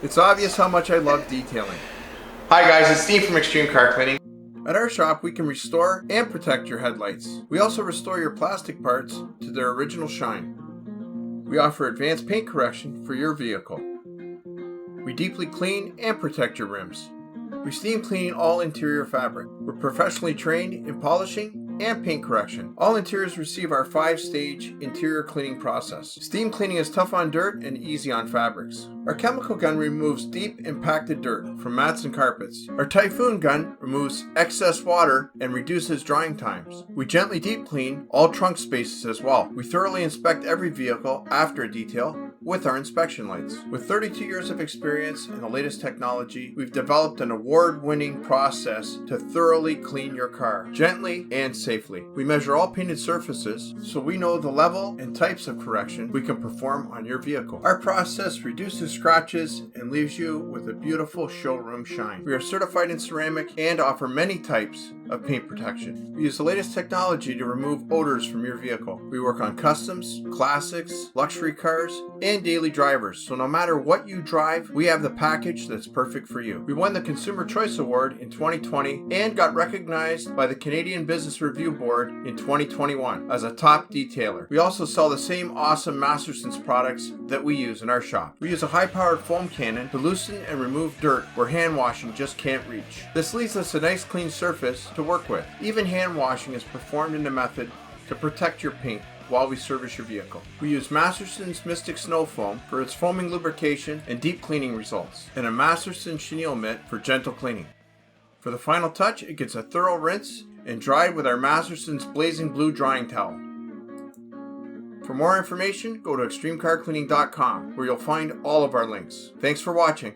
It's obvious how much I love detailing. Hi guys, it's Steve from Extreme Car Cleaning. At our shop, we can restore and protect your headlights. We also restore your plastic parts to their original shine. We offer advanced paint correction for your vehicle. We deeply clean and protect your rims. We steam clean all interior fabric. We're professionally trained in polishing and paint correction. All interiors receive our 5-stage interior cleaning process. Steam cleaning is tough on dirt and easy on fabrics. Our chemical gun removes deep impacted dirt from mats and carpets. Our Typhoon gun removes excess water and reduces drying times. We gently deep clean all trunk spaces as well. We thoroughly inspect every vehicle after a detail with our inspection lights. With 32 years of experience and the latest technology, we've developed an award-winning process to thoroughly clean your car, gently and safely. We measure all painted surfaces so we know the level and types of correction we can perform on your vehicle. Our process reduces scratches and leaves you with a beautiful showroom shine. We are certified in ceramic and offer many types of paint protection. We use the latest technology to remove odors from your vehicle. We work on customs, classics, luxury cars, and daily drivers, so no matter what you drive, we have the package that's perfect for you. We won the Consumer Choice Award in 2020 and got recognized by the Canadian Business Review Board in 2021 as a top detailer. We also sell the same awesome Masterson's products that we use in our shop. We use a high-powered foam cannon to loosen and remove dirt where hand washing just can't reach. This leaves us a nice clean surface to work with. Even hand washing is performed in a method to protect your paint while we service your vehicle. We use Masterson's Mystic Snow Foam for its foaming lubrication and deep cleaning results, and a Masterson Chenille Mitt for gentle cleaning. For the final touch, it gets a thorough rinse and dried with our Masterson's Blazing Blue drying towel. For more information, go to extremecarcleaning.com where you'll find all of our links. Thanks for watching.